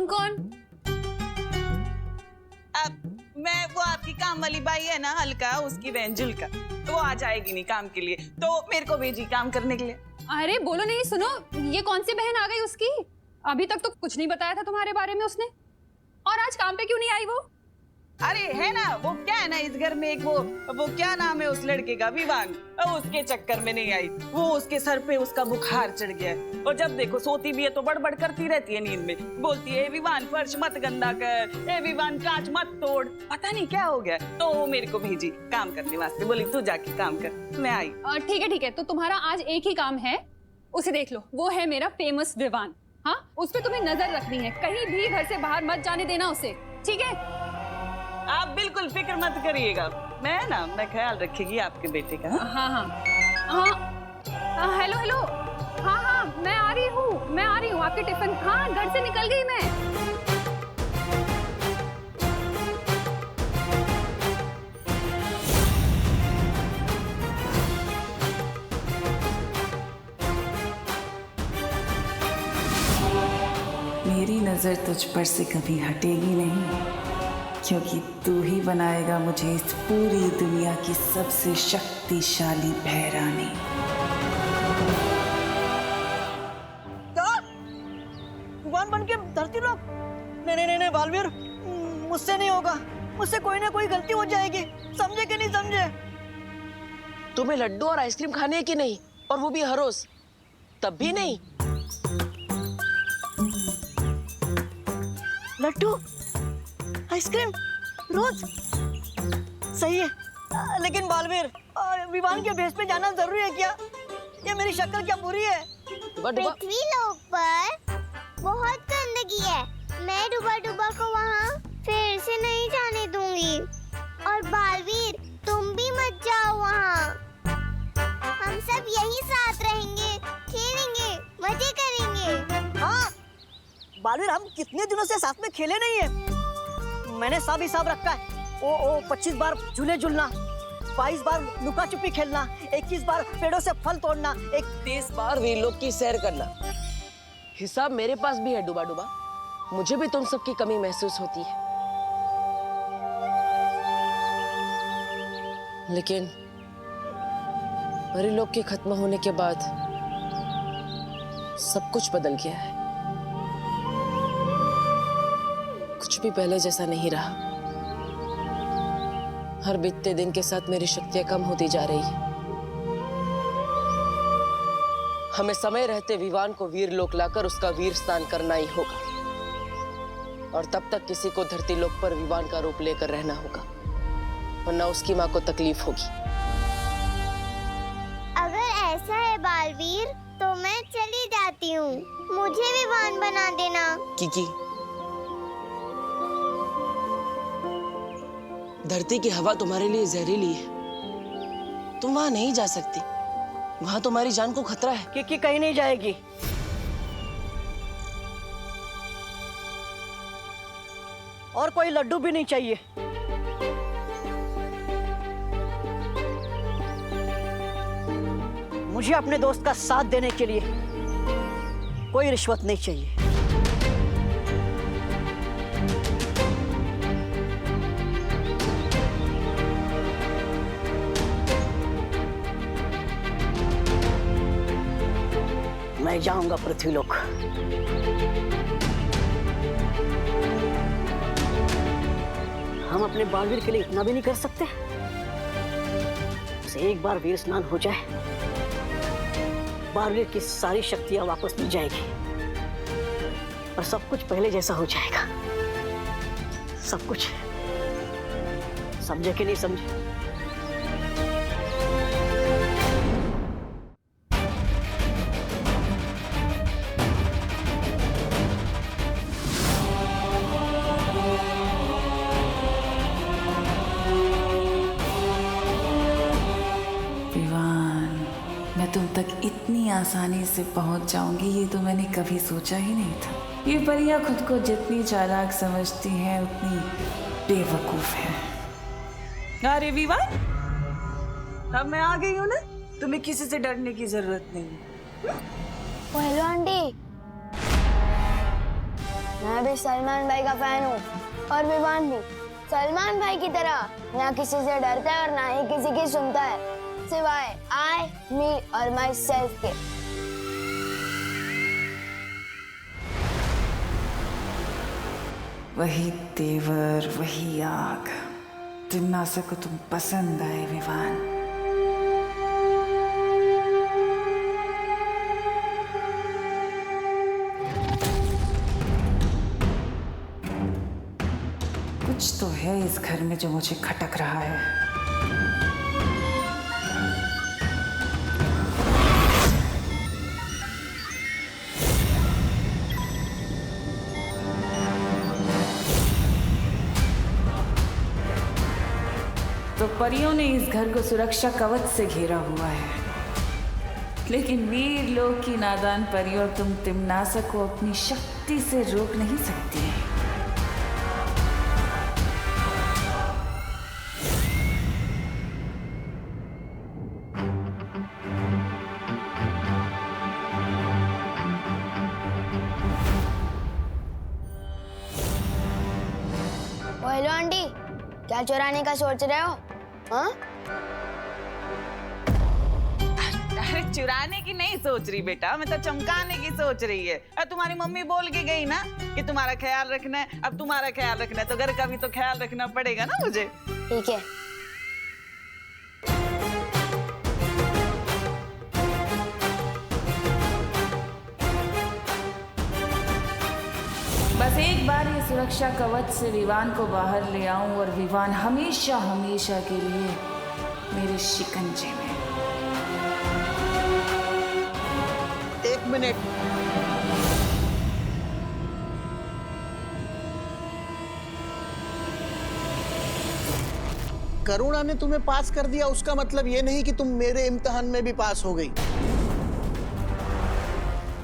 तुम कौन? अब मैं वो आपकी काम वाली बाई है ना हल्का, उसकी बहन जुल्का, तो वो आ जाएगी नहीं काम के लिए, तो मेरे को भेजी काम करने के लिए। अरे बोलो नहीं, सुनो, ये कौन सी बहन आ गई उसकी? अभी तक तो कुछ नहीं बताया था तुम्हारे बारे में उसने, और आज काम पे क्यों नहीं आई वो? अरे है ना, वो क्या है ना, इस घर में एक वो क्या नाम है उस लड़के का, विवान, उसके चक्कर में नहीं आई। वो उसके सर पे उसका बुखार चढ़ गया है, और जब देखो सोती भी है तो बड़बड़ करती रहती है नींद में, बोलती है विवान फर्श मत गंदा कर, ए विवान कांच मत तोड़, पता नहीं क्या हो गया। तो वो मेरे को भेजी काम करने वास्ते, बोली तू जाके काम कर। मैं आई। ठीक है, तो तुम्हारा आज एक ही काम है, उसे देख लो, वो है मेरा फेमस विवान। हाँ, उस पर तुम्हें नजर रखनी है, कहीं भी घर से बाहर मत जाने देना उसे, ठीक है? आप बिल्कुल फिक्र मत करिएगा, मैं ख्याल रखेगी आपके बेटे का। हाँ, हेलो, हाँ, मैं आ रही हूँ, आपके टिफिन, हाँ, घर से निकल गई मैं। मेरी नजर तुझ पर से कभी हटेगी नहीं, क्योंकि तू ही बनाएगा मुझे इस पूरी दुनिया की सबसे शक्तिशाली बहरानी। भगवान बन के धरती लोग? नहीं बालवीर, मुझसे नहीं होगा, मुझसे कोई ना कोई गलती हो जाएगी, समझे कि नहीं समझे? तुम्हें लड्डू और आइसक्रीम खाने है कि नहीं, और वो भी हर रोज? तब भी नहीं? लड्डू आइसक्रीम रोज सही है, लेकिन बालवीर, विवान के भेष में जाना जरूरी है क्या? ये मेरी शक्ल क्या बुरी है? पृथ्वी लोक पर बहुत गंदगी है, मैं डूबा को वहाँ फिर से नहीं जाने दूंगी। और बालवीर, तुम भी मत जाओ वहाँ, हम सब यहीं साथ रहेंगे, खेलेंगे, मजे करेंगे। हाँ बालवीर, हम कितने दिनों से साथ में खेले नहीं है। मैंने सब हिसाब रखा है, ओ 25 बार झूले झूलना, 22 बार लुका छुपी खेलना, 21 बार पेड़ों से फल तोड़ना, 30 बार वीरलोक की सैर करना। हिसाब मेरे पास भी है डूबा, मुझे भी तुम सबकी कमी महसूस होती है, लेकिन वीरलोक के खत्म होने के बाद सब कुछ बदल गया है, कुछ भी पहले जैसा नहीं रहा। हर बीतते दिन के साथ मेरी शक्तियां कम होती जा रही है। हमें समय रहते विवान को वीरलोक लाकर उसका वीर स्नान करना ही होगा, और तब तक किसी को धरती लोक पर विवान का रूप लेकर रहना होगा, वरना उसकी मां को तकलीफ होगी। अगर ऐसा है बालवीर, तो मैं चली जाती हूँ, मुझे विवान बना देना। किकी, धरती की हवा तुम्हारे लिए जहरीली है, तुम वहां नहीं जा सकती, वहां तुम्हारी जान को खतरा है। किकी कहीं नहीं जाएगी। और कोई लड्डू भी नहीं चाहिए। मुझे अपने दोस्त का साथ देने के लिए कोई रिश्वत नहीं चाहिए। मैं जाऊंगा पृथ्वीलोक। हम अपने बालवीर के लिए इतना भी नहीं कर सकते? बस एक बार वीर स्नान हो जाए, बालवीर की सारी शक्तियां वापस मिल जाएगी, और सब कुछ पहले जैसा हो जाएगा। सब कुछ। समझे कि नहीं समझे? तुम तक इतनी आसानी से पहुंच जाऊंगी, ये तो मैंने कभी सोचा ही नहीं था। ये परियां खुद को जितनी चालाक समझती हैं, उतनी बेवकूफ हैं। अरे विवान, अब मैं आ गई हूँ ना, तुम्हें किसी से डरने की जरूरत नहीं है। हेलो आंटी, मैं भी सलमान भाई का फैन हूँ और विवान भी। सलमान भाई की तरह ना किसी से डरता है और ना ही किसी की सुनता है, सिवाय आई, मी और माई सेल्फ के। वही तेवर, वही आग। तिम्नासा को तुम पसंद आए विवान। कुछ तो है इस घर में जो मुझे खटक रहा है। तो परियों ने इस घर को सुरक्षा कवच से घेरा हुआ है, लेकिन वीर लोक की नादान परियों तुम तिम्नासा को अपनी शक्ति से रोक नहीं सकती। हेलो आंटी, क्या चुराने का सोच रहे हो? हाँ? अरे चुराने की नहीं सोच रही बेटा, मैं तो चमकाने की सोच रही है। और तुम्हारी मम्मी बोल के गई ना कि तुम्हारा ख्याल रखना है। अब तुम्हारा ख्याल रखना है तो घर का भी तो ख्याल रखना पड़ेगा ना मुझे। ठीक है। बस एक बार ये सुरक्षा कवच से विवान को बाहर ले आऊं और विवान हमेशा हमेशा के लिए मेरे शिकंजे में। एक मिनट, करुणा ने तुम्हें पास कर दिया उसका मतलब ये नहीं कि तुम मेरे इम्तिहान में भी पास हो गई।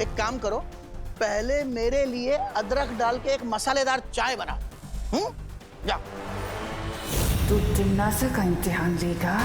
एक काम करो, पहले मेरे लिए अदरक डाल के एक मसालेदार चाय बना। जा। तू तिम्नासा का इम्तिहान लेगा?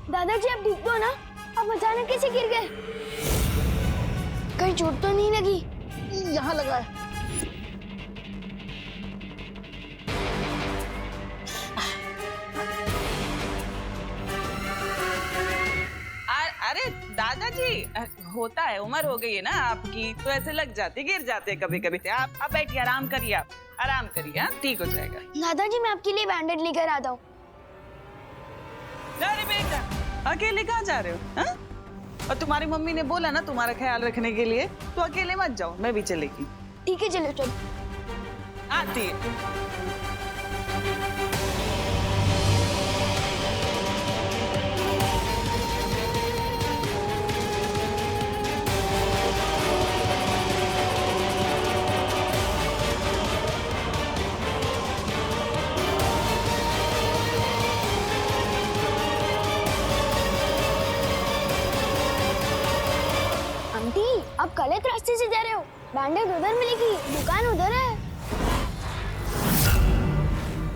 दादाजी आप ठीक हो ना? आप अचानक कैसे गिर गए? कहीं चोट तो नहीं लगी? यहाँ लगा है। अरे दादाजी, होता है, उम्र हो गई है ना आपकी, तो ऐसे लग जाते, गिर जाते कभी कभी। आप बैठिए, आराम करिए, आप आराम करिए, ठीक हो जाएगा। दादाजी मैं आपके लिए बैंडेड लेकर आता हूँ। अरे बेटा, अकेले कहाँ जा रहे हो? हा? और तुम्हारी मम्मी ने बोला ना तुम्हारा ख्याल रखने के लिए, तो अकेले मत जाओ, मैं भी चलेगी। ठीक है चलो चलो। आती है। आप गलत रास्ते से जा रहे हो। बैंडेड उधर मिलेगी, दुकान उधर है।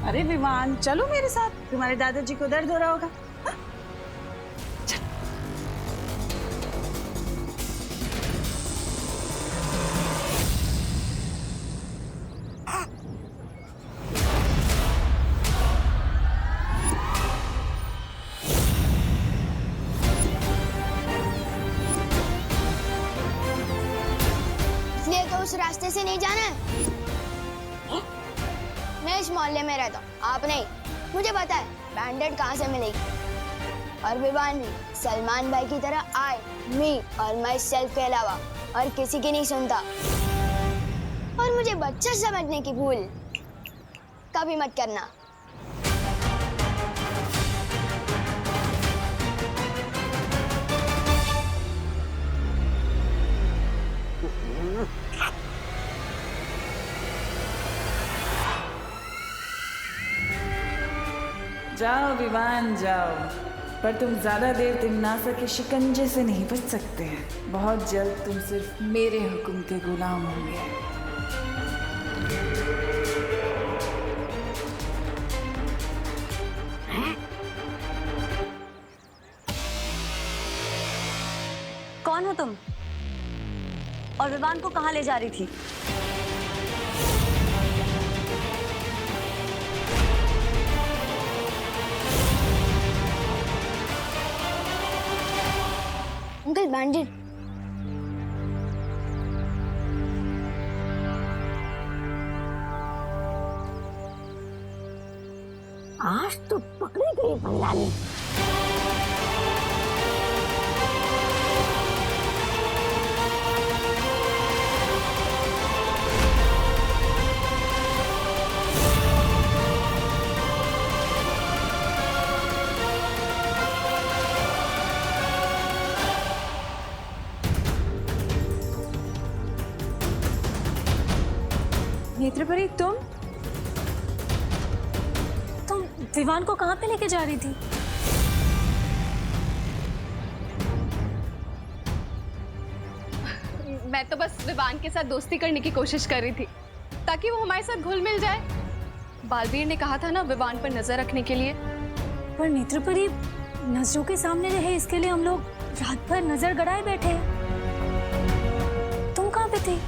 अरे विवान, चलो मेरे साथ, तुम्हारे दादाजी को दर्द हो रहा होगा। उस रास्ते से नहीं जाना है। मैं इस मोहल्ले में रहता हूँ, आप नहीं। मुझे पता है बैंडेड कहाँ से मिलेगी। और विवान भी सलमान भाई की तरह आई, मी और माई सेल्फ के अलावा और किसी की नहीं सुनता। और मुझे बच्चा समझने की भूल कभी मत करना। जाओ विवान जाओ, पर तुम ज्यादा देर तिम्नासा के शिकंजे से नहीं बच सकते हैं। बहुत जल्द तुम सिर्फ मेरे हुक्म के गुलाम होंगे। हो तुम? और विवान को कहाँ ले जा रही थी? अंकल बैंडेड। आज तो पकड़ी गई बंगाली। नेत्रपरी, तुम विवान को कहाँ पे लेके जा रही थी? मैं तो बस विवान के साथ दोस्ती करने की कोशिश कर रही थी ताकि वो हमारे साथ घुल मिल जाए। बालवीर ने कहा था ना विवान पर नजर रखने के लिए। पर नेत्रपरी, नजरों के सामने रहे इसके लिए हम लोग रात भर नजर गड़ाए बैठे हैं। तुम कहाँ पे थी?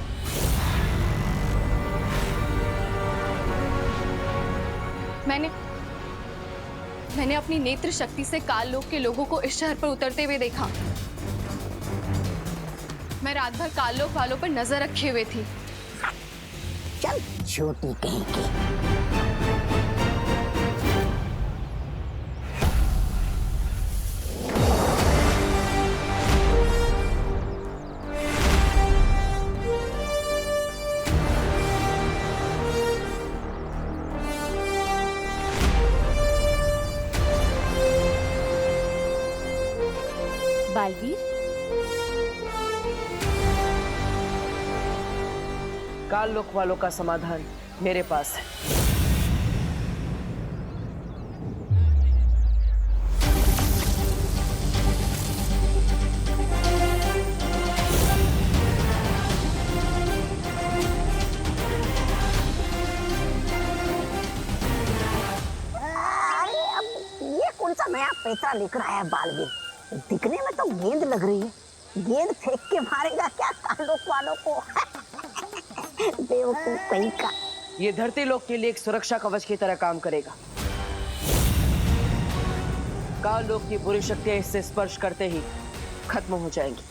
मैंने अपनी नेत्र शक्ति से काल लोक के लोगों को इस शहर पर उतरते हुए देखा। मैं रात भर काल लोक वालों पर नजर रखे हुए थी। चल छोटी कहेंगी। बालवीर, काल लोक वालों का समाधान मेरे पास है। अरे अब ये कौन सा नया पैसा लिख रहा है बालवीर? दिखने में तो गेंद लग रही है। गेंद फेंक के मारेगा क्या काल लोक वालों को? बेवकूफ कहीं का। ये धरती लोक के लिए एक सुरक्षा कवच की तरह काम करेगा। काल लोक की बुरी शक्तियां इससे स्पर्श करते ही खत्म हो जाएंगी।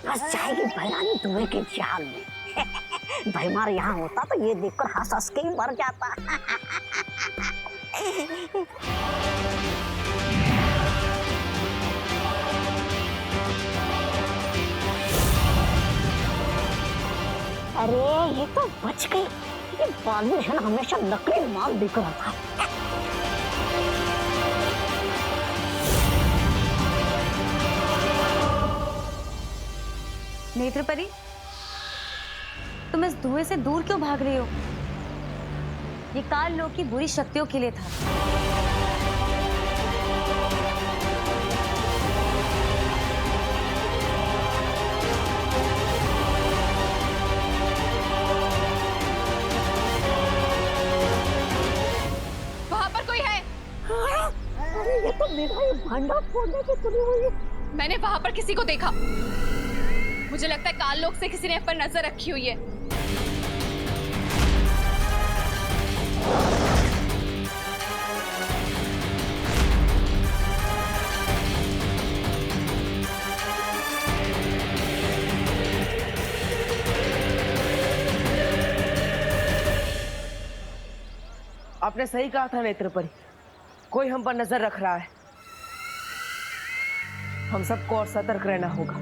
फंस जाएगी भैरानी धुएं के जाल में। भैमार यहाँ होता तो ये देखकर हंस हंस के ही मर जाता। अरे ये तो बच गई। ये बालवीर है ना, हमेशा नकली माल बिक रहा था। नेत्रपरी, तुम इस धुएं से दूर क्यों भाग रही हो? ये काल लोक की बुरी शक्तियों के लिए था। वहां पर कोई है? अरे ये तो मेरा ये भांडा फोड़ने की तुली हुई है। मैंने वहां पर किसी को देखा। मुझे लगता है काल लोक से किसी ने पर नजर रखी हुई है। आपने सही कहा था नेत्रपरी, कोई हम पर नजर रख रहा है। हम सबको और सतर्क रहना होगा।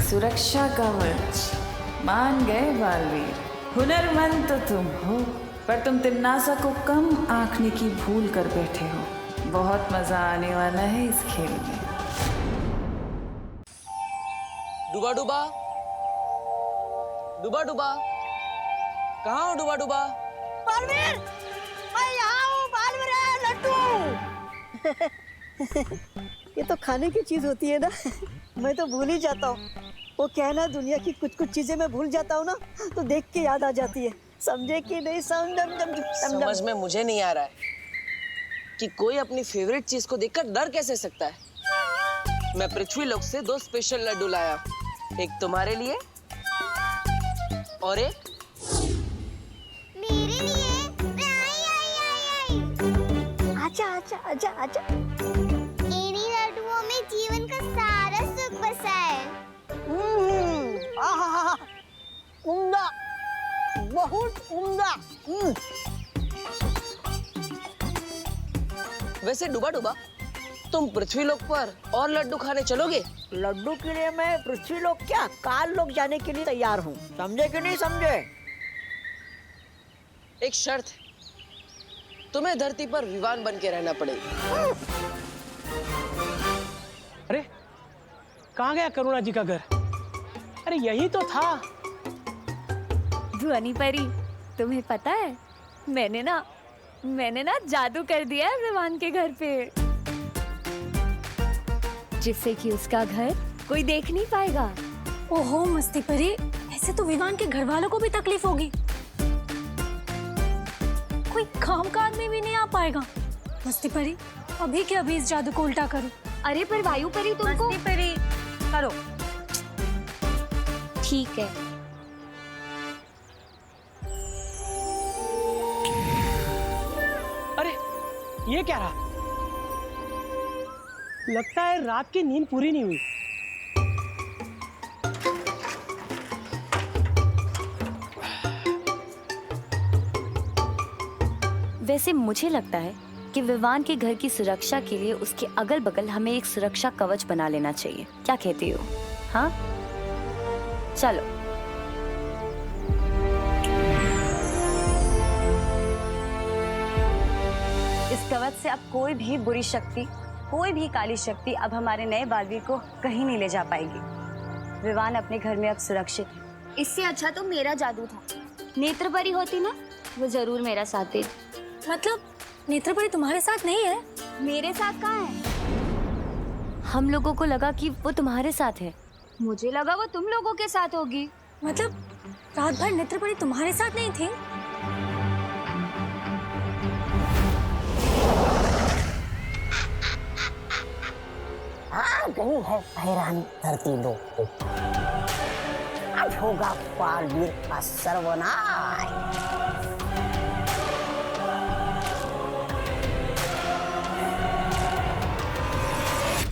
सुरक्षा कवच मान गए बालवीर। हुनरमंद तो तुम हो, पर तुम तिम्नासा को कम आंकने की भूल कर बैठे हो। बहुत मजा आने वाला है इस खेल में। डूबा डूबा, डूबा डूबा, कहाँ हो डूबा डूबा? बालवीर, मैं यहाँ हूँ। बालवीर, लड्डू। ये तो खाने की चीज होती है ना, मैं तो भूल ही जाता हूँ। वो क्या है ना, दुनिया की कुछ कुछ चीजें मैं भूल जाता हूँ ना, तो देख के याद आ जाती है। समझे कि नहीं? समझ में मुझे नहीं आ रहा है कि कोई अपनी फेवरेट चीज को देखकर डर कैसे सकता है। मैं पृथ्वी लोक से 2 स्पेशल लड्डू लाया, एक तुम्हारे लिए और एक मेरे लिए। आई। आजा आजा आजा आजा। इन्हीं लड्डुओं में जीवन का सारा सुख बसा है। आहा, उम्दा, बहुत उम्दा। वैसे डूबा डूबा, तुम पृथ्वी लोक पर और लड्डू खाने चलोगे? लड्डू के लिए मैं पृथ्वी लोक क्या, काल लोक जाने के लिए तैयार हूँ। समझे कि नहीं समझे? एक शर्त है, तुम्हें धरती पर विवान बन के रहना पड़ेगा। अरे कहाँ गया करुणा जी का घर? अरे यही तो था। ध्वनि परी, तुम्हें पता है मैंने ना जादू कर दिया है विवान के घर पे, जिससे कि उसका घर कोई देख नहीं पाएगा। ओहो मस्ती परी, ऐसे तो विवान के घर वालों को भी तकलीफ होगी। कोई कामकाज में भी नहीं आ पाएगा। मस्ती परी, अभी के अभी इस जादू को उल्टा करो। अरे पर वायु परी तुमको। मस्ती परी करो। ठीक है। अरे ये क्या रहा? लगता है रात की नींद पूरी नहीं हुई। वैसे मुझे लगता है कि विवान के घर की सुरक्षा के लिए उसके अगल बगल हमें एक सुरक्षा कवच बना लेना चाहिए। क्या कहती हो? हाँ चलो। इस कवच से अब कोई भी बुरी शक्ति, कोई भी काली शक्ति अब हमारे नए बालवीर को कहीं नहीं ले जा पाएगी। विवान अपने घर में अब सुरक्षित है। इससे अच्छा तो मेरा जादू था। नेत्रपरी होती ना, वो जरूर मेरा साथ देती। मतलब नेत्रपरी तुम्हारे साथ नहीं है? मेरे साथ कहाँ है? हम लोगों को लगा कि वो तुम्हारे साथ है। मुझे लगा वो तुम लोगों के साथ होगी। मतलब रात भर नेत्रपरी तुम्हारे साथ नहीं थी? आ गई है हैरान धरती लोक को। आज होगा बालवीर का सर्वनाश।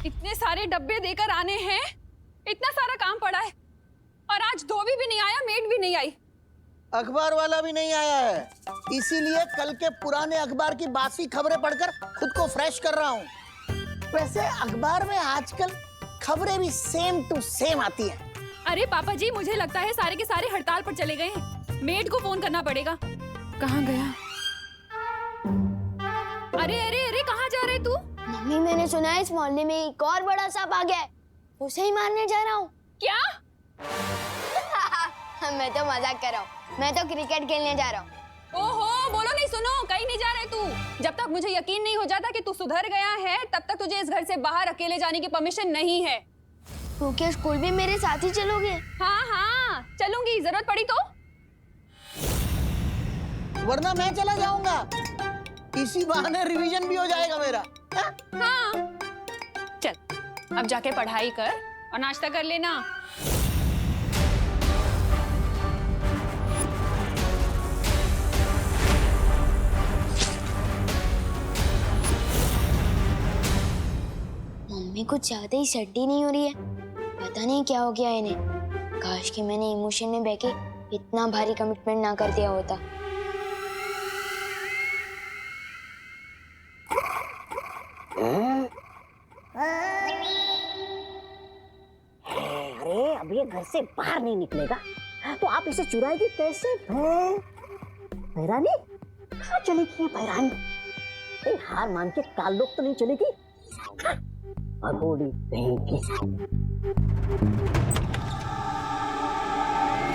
इतने सारे डब्बे देकर आने हैं, इतना सारा काम पड़ा है, और आज धोबी भी नहीं आया, मेड भी नहीं आई। अखबार वाला भी नहीं आया है, इसीलिए कल के पुराने अखबार की बासी खबरें पढ़कर खुद को फ्रेश कर रहा हूँ। वैसे अखबार में आजकल खबरें भी सेम टू सेम आती हैं। अरे पापा जी, मुझे लगता है सारे के सारे हड़ताल पर चले गए हैं। मेड को फोन करना पड़ेगा। कहाँ गया? अरे अरे अरे, कहाँ जा रहे तू? मम्मी, मैंने सुना है इस मोहल्ले में एक और बड़ा सांप आ गया है, उसे ही मारने जा रहा हूँ। क्या? मैं तो मजाक कर रहा हूँ, मैं तो क्रिकेट खेलने जा रहा हूँ। ओहो, बोलो नहीं, सुनो, कहीं नहीं जा रहे तू। जब तक मुझे यकीन नहीं हो जाता कि तू सुधर गया है, तब तक तुझे इस घर से बाहर अकेले जाने की परमिशन नहीं है। तो क्या स्कूल भी मेरे साथ ही चलोगे? हाँ हाँ चलूंगी, जरूरत पड़ी तो। वरना मैं चला जाऊंगा, इसी बहाने रिवीजन भी हो जाएगा मेरा। हाँ चल, अब जाके पढ़ाई कर और नाश्ता कर लेना। मम्मी कुछ ज्यादा ही सर्दी नहीं हो रही है? पता नहीं क्या हो गया इन्हें। काश कि मैंने इमोशन में बहके इतना भारी कमिटमेंट ना कर दिया होता। अरे अब ये घर से बाहर नहीं निकलेगा तो आप इसे चुराएगी कैसे? भैरानी कहाँ चली गई है भैरानी? हार मान के ताल्लुक तो नहीं चलेगी? अगोड़ी कहीं की।